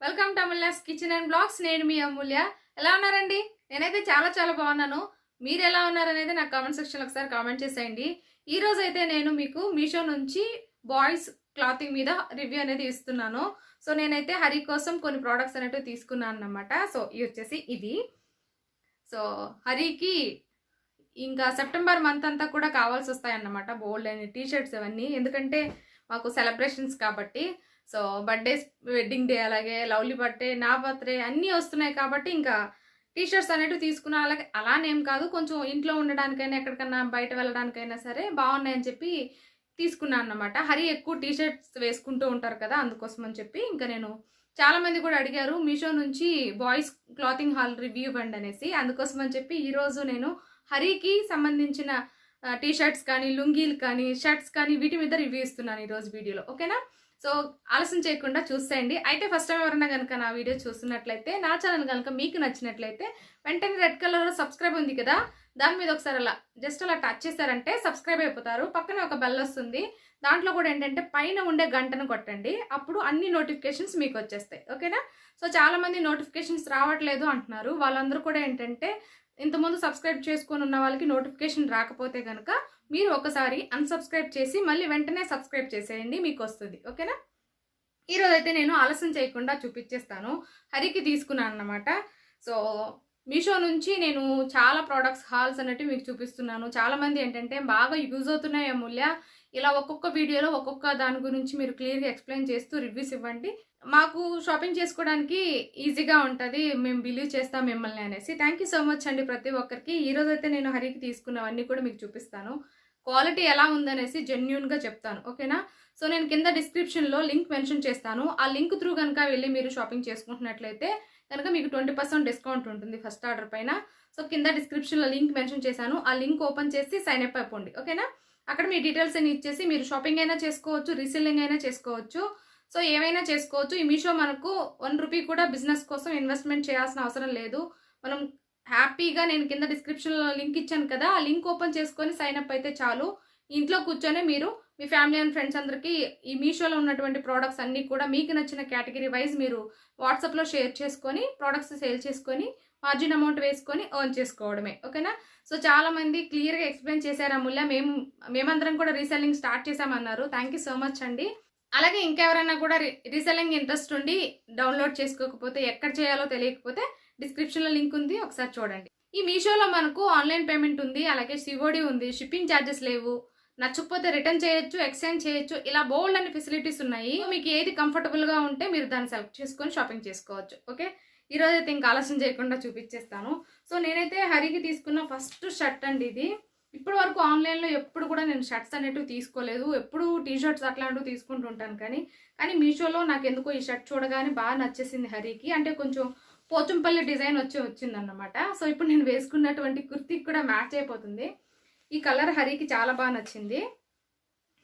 Welcome to Amulya's kitchen and blogs. నేను మీ అమూల్య. ఎలా ఉన్నారండి? నేనైతే చాలా బాగున్నాను. మీరు ఎలా ఉన్నారనేది నాకు కామెంట్ సెక్షన్లో ఒకసారి కామెంట్ చేసేయండి. ఈ రోజు అయితే నేను మీకు మీషో నుంచి బాయ్స్ క్లాతింగ్ మీద రివ్యూ అనేది ఇస్తున్నాను. సో నేనైతే హరి కోసం కొన్ని ప్రోడక్ట్స్ అనేవి తీసుకున్నాను అన్నమాట. సో ఇవి వచ్చేసి ఇది. సో హరికి ఇంకా సెప్టెంబర్ మంత్ అంతా కూడా కావాల్సి వస్తాయన్నమాట బోల్డ్ అని టీ షర్ట్స్ అవన్నీ. ఎందుకంటే మాకు సెలబ్రేషన్స్ కాబట్టి. సో బర్త్డేస్, వెడ్డింగ్ డే, అలాగే లవ్లీ బర్త్డే, నా బర్త్డే అన్నీ వస్తున్నాయి కాబట్టి ఇంకా టీ షర్ట్స్ అనేవి తీసుకున్నా. అలాగే అలానేం కాదు, కొంచెం ఇంట్లో ఉండడానికైనా ఎక్కడికన్నా బయట వెళ్ళడానికైనా సరే బాగున్నాయని చెప్పి తీసుకున్నాను అన్నమాట. హరి ఎక్కువ టీ షర్ట్స్ వేసుకుంటూ ఉంటారు కదా, అందుకోసం అని చెప్పి ఇంకా నేను చాలామంది కూడా అడిగారు మీషో నుంచి బాయ్స్ క్లాతింగ్ హాల్ రివ్యూ ఇవ్వండి అనేసి. అందుకోసం అని చెప్పి ఈరోజు నేను హరికి సంబంధించిన టీ షర్ట్స్ కానీ, లుంగీలు కానీ, షర్ట్స్ కానీ వీటి మీద రివ్యూ ఇస్తున్నాను ఈరోజు వీడియోలో. ఓకేనా? సో ఆలస్యం చేయకుండా చూసేయండి. అయితే ఫస్ట్ టైం ఎవరైనా కనుక నా వీడియో చూస్తున్నట్లయితే, నా ఛానల్ కనుక మీకు నచ్చినట్లయితే వెంటనే రెడ్ కలర్లో సబ్స్క్రైబ్ ఉంది కదా, దాని మీద ఒకసారి అలా జస్ట్ అలా టచ్ చేశారంటే సబ్స్క్రైబ్ అయిపోతారు. పక్కనే ఒక బెల్ వస్తుంది, దాంట్లో కూడా ఏంటంటే పైన ఉండే గంటను కొట్టండి, అప్పుడు అన్ని నోటిఫికేషన్స్ మీకు వచ్చేస్తాయి. ఓకేనా? సో చాలామంది నోటిఫికేషన్స్ రావట్లేదు అంటున్నారు. వాళ్ళందరూ కూడా ఏంటంటే ఇంతకుముందు సబ్స్క్రైబ్ చేసుకొని ఉన్న వాళ్ళకి నోటిఫికేషన్ రాకపోతే కనుక మీరు ఒకసారి అన్సబ్స్క్రైబ్ చేసి మళ్ళీ వెంటనే సబ్స్క్రైబ్ చేసేయండి, మీకు వస్తుంది. ఓకేనా? ఈరోజు అయితే నేను ఆలస్యం చేయకుండా చూపించేస్తాను. హరికి తీసుకున్నాను అన్నమాట. సో మీషో నుంచి నేను చాలా ప్రోడక్ట్స్ హాల్స్ అనేటివి మీకు చూపిస్తున్నాను. చాలామంది ఏంటంటే బాగా యూజ్ అవుతున్నాయి అమూల్య, ఇలా ఒక్కొక్క వీడియోలో ఒక్కొక్క దాని గురించి మీరు క్లియర్గా ఎక్స్ప్లెయిన్ చేస్తూ రివ్యూస్ ఇవ్వండి, మాకు షాపింగ్ చేసుకోవడానికి ఈజీగా ఉంటుంది, మేము బిలీవ్ చేస్తాం మిమ్మల్ని అనేసి. థ్యాంక్ యూ సో మచ్ అండి ప్రతి ఒక్కరికి. ఈరోజు అయితే నేను హరికి తీసుకున్నవన్నీ కూడా మీకు చూపిస్తాను. క్వాలిటీ ఎలా ఉందనేసి జెన్యూన్గా చెప్తాను. ఓకేనా? సో నేను కింద డిస్క్రిప్షన్లో లింక్ మెన్షన్ చేస్తాను. ఆ లింక్ త్రూ కనుక వెళ్ళి మీరు షాపింగ్ చేసుకుంటున్నట్లయితే కనుక మీకు 20% డిస్కౌంట్ ఉంటుంది ఫస్ట్ ఆర్డర్ పైన. సో కింద డిస్క్రిప్షన్లో లింక్ మెన్షన్ చేశాను, ఆ లింక్ ఓపెన్ చేసి సైన్ అప్ అయిపోండి. ఓకేనా? అక్కడ మీ డీటెయిల్స్ అన్ని ఇచ్చేసి మీరు షాపింగ్ అయినా చేసుకోవచ్చు, రీసెల్లింగ్ అయినా చేసుకోవచ్చు. సో ఏమైనా చేసుకోవచ్చు. ఈ మీషో మనకు 1 రూపీ కూడా బిజినెస్ కోసం ఇన్వెస్ట్మెంట్ చేయాల్సిన అవసరం లేదు. మనం హ్యాపీగా, నేను కింద డిస్క్రిప్షన్లో లింక్ ఇచ్చాను కదా, ఆ లింక్ ఓపెన్ చేసుకొని సైన్ అప్ అయితే చాలు. ఇంట్లో కూర్చొని మీరు మీ ఫ్యామిలీ అండ్ ఫ్రెండ్స్ అందరికీ ఈ మీషోలో ఉన్నటువంటి ప్రోడక్ట్స్ అన్నీ కూడా మీకు నచ్చిన కేటగిరీ వైజ్ మీరు వాట్సాప్లో షేర్ చేసుకొని ప్రోడక్ట్స్ సేల్ చేసుకొని మార్జిన్ అమౌంట్ వేసుకొని ఎర్న్ చేసుకోవడమే. ఓకేనా? సో చాలామంది క్లియర్గా ఎక్స్ప్లెయిన్ చేశారు అమూల్య, మేమందరం కూడా రీసెల్లింగ్ స్టార్ట్ చేశామన్నారు. థ్యాంక్ యూ సో మచ్ అండి. అలాగే ఇంకెవరైనా కూడా రీసెల్లింగ్ ఇంట్రెస్ట్ ఉండి డౌన్లోడ్ చేసుకోకపోతే, ఎక్కడ చేయాలో తెలియకపోతే డిస్క్రిప్షన్లో లింక్ ఉంది, ఒకసారి చూడండి. ఈ మీషోలో మనకు ఆన్లైన్ పేమెంట్ ఉంది, అలాగే సిఓడి ఉంది, షిప్పింగ్ ఛార్జెస్ లేవు, నచ్చకపోతే రిటర్న్ చేయొచ్చు, ఎక్స్చేంజ్ చేయొచ్చు, ఇలా బోల్డ్ అనే ఫెసిలిటీస్ ఉన్నాయి. మీకు ఏది కంఫర్టబుల్గా ఉంటే మీరు దాన్ని సెలెక్ట్ చేసుకొని షాపింగ్ చేసుకోవచ్చు. ఓకే? ఈరోజు అయితే ఇంకా ఆలస్యం చేయకుండా చూపించేస్తాను. సో నేనైతే హరికి తీసుకున్న ఫస్ట్ షర్ట్ అండి ఇది. ఇప్పటి వరకు ఆన్లైన్లో ఎప్పుడు కూడా నేను షర్ట్స్ అనేటివి తీసుకోలేదు, ఎప్పుడు టీ షర్ట్స్ అట్లాంటివి తీసుకుంటూ ఉంటాను. కానీ మీషోలో నాకు ఎందుకో ఈ షర్ట్ చూడగానే బాగా నచ్చేసింది హరికి. అంటే కొంచెం పోచంపల్లి డిజైన్ వచ్చిందన్నమాట. సో ఇప్పుడు నేను వేసుకున్నటువంటి కుర్తీకి కూడా మ్యాచ్ అయిపోతుంది. ఈ కలర్ హరికి చాలా బాగా నచ్చింది,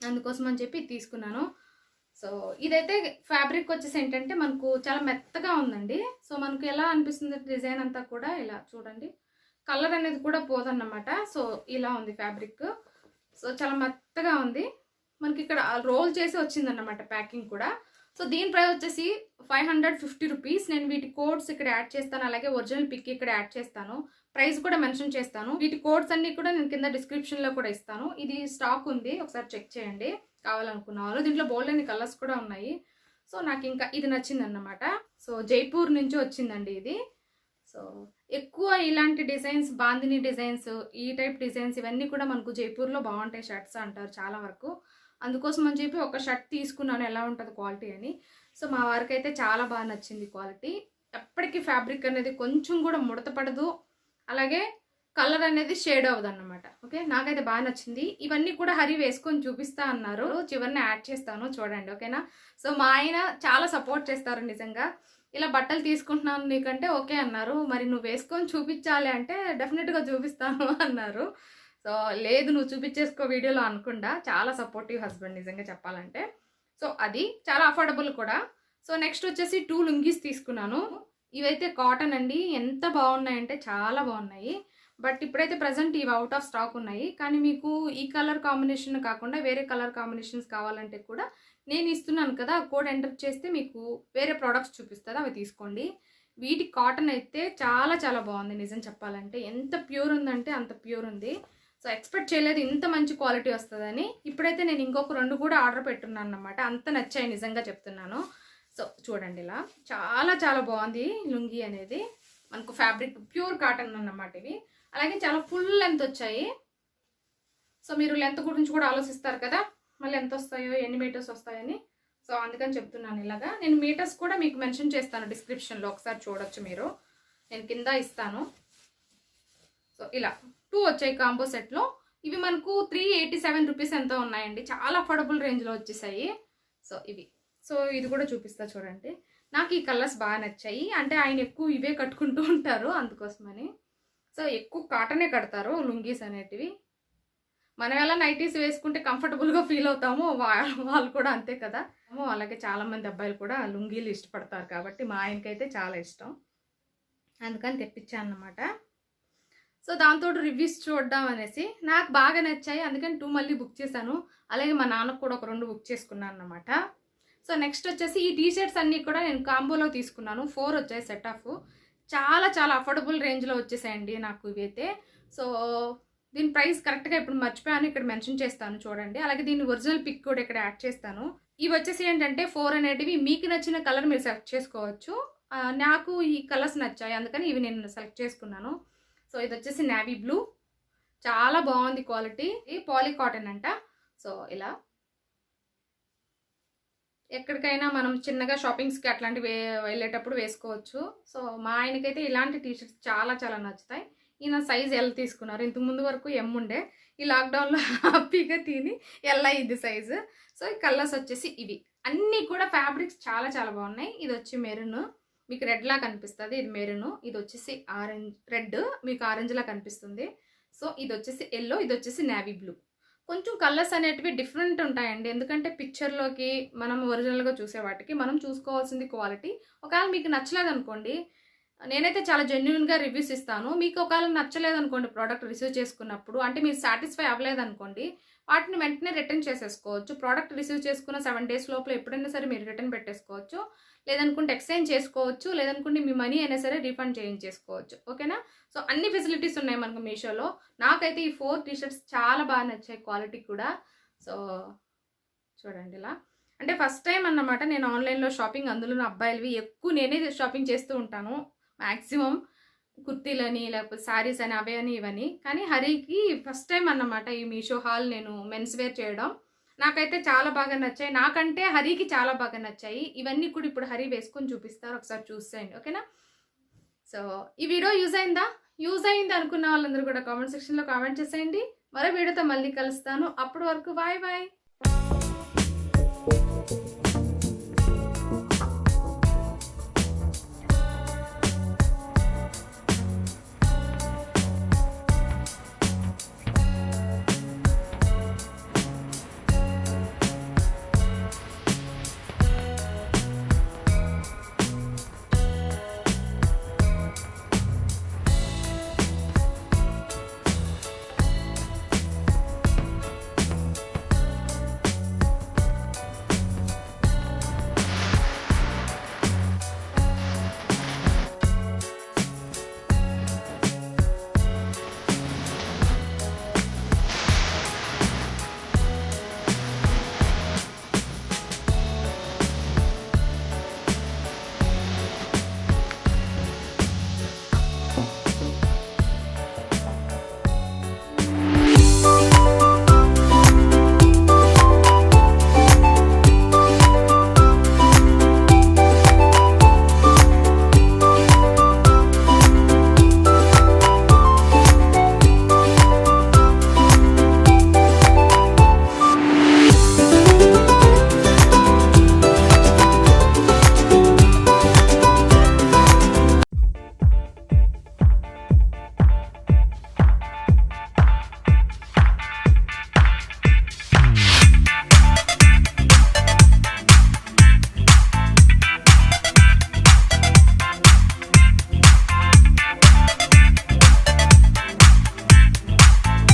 అందుకోసం అని చెప్పి తీసుకున్నాను. సో ఇదైతే ఫ్యాబ్రిక్ వచ్చేసి ఏంటంటే మనకు చాలా మెత్తగా ఉందండి. సో మనకు ఎలా అనిపిస్తుంది డిజైన్ అంతా కూడా, ఇలా చూడండి, కలర్ అనేది కూడా పోదన్నమాట. సో ఇలా ఉంది ఫ్యాబ్రిక్. సో చాలా మెత్తగా ఉంది. మనకి ఇక్కడ రోల్ చేసి వచ్చిందన్నమాట ప్యాకింగ్ కూడా. సో దీని ప్రైస్ వచ్చేసి 550 రూపీస్. నేను వీటి కోడ్స్ ఇక్కడ యాడ్ చేస్తాను, అలాగే ఒరిజినల్ పిక్ ఇక్కడ యాడ్ చేస్తాను, ప్రైస్ కూడా మెన్షన్ చేస్తాను. వీటి కోడ్స్ అన్ని కూడా నేను కింద డిస్క్రిప్షన్లో కూడా ఇస్తాను. ఇది స్టాక్ ఉంది, ఒకసారి చెక్ చేయండి కావాలనుకున్న వాళ్ళు. దీంట్లో బోల్డ్ అన్ని కలర్స్ కూడా ఉన్నాయి. సో నాకు ఇంకా ఇది నచ్చిందన్నమాట. సో జైపూర్ నుంచి వచ్చిందండి ఇది. సో ఎక్కువ ఇలాంటి డిజైన్స్, బాందిని డిజైన్స్, ఈ టైప్ డిజైన్స్ ఇవన్నీ కూడా మనకు జైపూర్లో బాగుంటాయి షర్ట్స్ అంటారు చాలా వరకు. అందుకోసం అని చెప్పి ఒక షర్ట్ తీసుకున్నాను ఎలా ఉంటుంది క్వాలిటీ అని. సో మా వారికి అయితే చాలా బాగా నచ్చింది క్వాలిటీ. ఎప్పటికీ ఫ్యాబ్రిక్ అనేది కొంచెం కూడా ముడత పడదు, అలాగే కలర్ అనేది షేడ్ అవ్వదు అన్నమాట. ఓకే? నాకైతే బాగా నచ్చింది. ఇవన్నీ కూడా హరి వేసుకొని చూపిస్తా అన్నారు, చివరిని యాడ్ చేస్తాను చూడండి. ఓకేనా? సో మా ఆయన చాలా సపోర్ట్ చేస్తారు నిజంగా. ఇలా బట్టలు తీసుకుంటున్నాను నీకంటే ఓకే అన్నారు, మరి నువ్వు వేసుకొని చూపించాలి అంటే డెఫినెట్గా చూపిస్తాను అన్నారు. సో లేదు నువ్వు చూపించేసుకో వీడియోలో అనుకుండా. చాలా సపోర్టివ్ హస్బెండ్ నిజంగా చెప్పాలంటే. సో అది చాలా అఫోర్డబుల్ కూడా. సో నెక్స్ట్ వచ్చేసి 2 లుంగీస్ తీసుకున్నాను. ఇవైతే కాటన్ అండి, ఎంత బాగున్నాయంటే చాలా బాగున్నాయి. బట్ ఇప్పుడైతే ప్రజెంట్ ఇవి అవుట్ ఆఫ్ స్టాక్ ఉన్నాయి. కానీ మీకు ఈ కలర్ కాంబినేషన్ కాకుండా వేరే కలర్ కాంబినేషన్స్ కావాలంటే కూడా నేను ఇస్తున్నాను కదా, ఆ కోడ్ ఎంటర్ చేస్తే మీకు వేరే ప్రోడక్ట్స్ చూపిస్తుంది, అవి తీసుకోండి. వీటి కాటన్ అయితే చాలా చాలా బాగుంది. నిజం చెప్పాలంటే ఎంత ప్యూర్ ఉందంటే అంత ప్యూర్ ఉంది. సో ఎక్స్పెక్ట్ చేయలేదు ఇంత మంచి క్వాలిటీ వస్తుందని. ఇప్పుడైతే నేను ఇంకొక 2 కూడా ఆర్డర్ పెట్టున్నాను అన్నమాట. అంత నచ్చాయి, నిజంగా చెప్తున్నాను. సో చూడండి, ఇలా చాలా చాలా బాగుంది లుంగీ అనేది. మనకు ఫ్యాబ్రిక్ ప్యూర్ కాటన్ అన్నమాట ఇవి. అలాగే చాలా ఫుల్ లెంత్ వచ్చాయి. సో మీరు లెంత్ గురించి కూడా ఆలోచిస్తారు కదా, మళ్ళీ ఎంత వస్తాయో, ఎన్ని మీటర్స్ వస్తాయని. సో అందుకని చెప్తున్నాను ఇలాగా. నేను మీటర్స్ కూడా మీకు మెన్షన్ చేస్తాను డిస్క్రిప్షన్లో, ఒకసారి చూడొచ్చు మీరు. నేను కింద ఇస్తాను. సో ఇలా 2 వచ్చాయి కాంబో సెట్లో. ఇవి మనకు 387 రూపీస్ ఎంతో ఉన్నాయండి. చాలా అఫోర్డబుల్ రేంజ్లో వచ్చేసాయి. సో ఇవి. సో ఇది కూడా చూపిస్తా చూడండి. నాకు ఈ కలర్స్ బాగా నచ్చాయి. అంటే ఆయన ఎక్కువ ఇవే కట్టుకుంటూ ఉంటారు, అందుకోసమని. సో ఎక్కువ కాటనే కడతారు లుంగీస్ అనేటివి. మనం ఎలా నైటీస్ వేసుకుంటే కంఫర్టబుల్గా ఫీల్ అవుతామో వాళ్ళు కూడా అంతే కదా. అలాగే చాలామంది అబ్బాయిలు కూడా లుంగీలు ఇష్టపడతారు కాబట్టి మా ఆయనకైతే చాలా ఇష్టం, అందుకని తెప్పించాను అన్నమాట. సో దాంతో రివ్యూస్ చూడడం అనేసి నాకు బాగా నచ్చాయి, అందుకని 2 మళ్ళీ బుక్ చేశాను. అలాగే మా నాన్నకు కూడా ఒక 2 బుక్ చేసుకున్నాను అన్నమాట. సో నెక్స్ట్ వచ్చేసి ఈ టీషర్ట్స్ అన్నీ కూడా నేను కాంబోలో తీసుకున్నాను. 4 వచ్చాయి సెట్ ఆఫ్. చాలా చాలా అఫోర్డబుల్ రేంజ్లో వచ్చేసాయండి నాకు ఇవైతే. సో దీని ప్రైస్ కరెక్ట్గా ఇప్పుడు మర్చిపోయాను, ఇక్కడ మెన్షన్ చేస్తాను చూడండి. అలాగే దీని ఒరిజినల్ పిక్ కూడా ఇక్కడ యాడ్ చేస్తాను. ఇవి వచ్చేసి ఏంటంటే 4 అనేటివి మీకు నచ్చిన కలర్ మీరు సెలెక్ట్ చేసుకోవచ్చు. నాకు ఈ కలర్స్ నచ్చాయి, అందుకని ఇవి నేను సెలెక్ట్ చేసుకున్నాను. సో ఇది వచ్చేసి నేవీ బ్లూ, చాలా బాగుంది క్వాలిటీ. ఇది పాలీ కాటన్ అంట. సో ఇలా ఎక్కడికైనా మనం చిన్నగా షాపింగ్స్కి అట్లాంటివి వెళ్ళేటప్పుడు వేసుకోవచ్చు. సో మా ఆయనకైతే ఇలాంటి టీషర్ట్స్ చాలా చాలా నచ్చుతాయి. ఈయన సైజ్ ఎల్ తీసుకున్నారు. ఇంతకు ముందు వరకు ఎమ్ ఉండే, ఈ లాక్డౌన్లో హ్యాపీగా తిని ఎల్ అయ్యింది సైజు. సో ఈ కలర్స్ వచ్చేసి ఇవి అన్నీ కూడా ఫ్యాబ్రిక్స్ చాలా చాలా బాగున్నాయి. ఇది వచ్చి మెరూన్, మీకు రెడ్ లా కనిపిస్తుంది. ఇది మెరూన్, ఇది వచ్చేసి ఆరెంజ్, రెడ్ మీకు ఆరెంజ్ లా కనిపిస్తుంది. సో ఇది వచ్చేసి ఎల్లో, ఇది వచ్చేసి నేవీ బ్లూ. కొంచెం కలర్స్ అనేటివి డిఫరెంట్ ఉంటాయండి, ఎందుకంటే పిక్చర్లోకి మనం ఒరిజినల్గా చూసే వాటికి మనం చూసుకోవాల్సింది క్వాలిటీ. ఒకవేళ మీకు నచ్చలేదు అనుకోండి, నేనైతే చాలా జెన్యున్గా రివ్యూస్ ఇస్తాను. మీకు ఒకవేళ నచ్చలేదు అనుకోండి ప్రోడక్ట్ రిసీవ్ చేసుకున్నప్పుడు, అంటే మీరు సాటిస్ఫై అవ్వలేదు అనుకోండి, వాటిని వెంటనే రిటర్న్ చేసేసుకోవచ్చు. ప్రోడక్ట్ రిసీవ్ చేసుకున్న 7 days లోపల ఎప్పుడైనా సరే మీరు రిటర్న్ పెట్టేసుకోవచ్చు. లేదనుకుంటే ఎక్స్చేంజ్ చేసుకోవచ్చు, లేదనుకుంటే మీ మనీ అయినా సరే రీఫండ్ చేయించేసుకోవచ్చు. ఓకేనా? సో అన్ని ఫెసిలిటీస్ ఉన్నాయి మనకు మీషోలో. నాకైతే ఈ 4 టీషర్ట్స్ చాలా బాగా నచ్చాయి, క్వాలిటీ కూడా. సో చూడండి ఇలా. అంటే ఫస్ట్ టైం అన్నమాట నేను ఆన్లైన్లో షాపింగ్, అందులో అబ్బాయిలవి ఎక్కువ నేనే షాపింగ్ చేస్తూ ఉంటాను మ్యాక్సిమం. కుర్తీలని లేకపోతే శారీస్ అని అవే అని ఇవని. కానీ హరికి ఫస్ట్ టైం అన్నమాట ఈ మీషో హాల్ నేను మెన్స్ వేర్ చేయడం. నాకైతే చాలా బాగా నచ్చాయి, నాకంటే హరికి చాలా బాగా నచ్చాయి. ఇవన్నీ కూడా ఇప్పుడు హరి వేసుకొని చూపిస్తారు, ఒకసారి చూసేయండి. ఓకేనా? సో ఈ వీడియో యూజ్ అయింది అనుకున్న వాళ్ళందరూ కూడా కామెంట్ సెక్షన్లో కామెంట్ చేసేయండి. మరో వీడియోతో మళ్ళీ కలుస్తాను. అప్పటి వరకు బాయ్ బాయ్.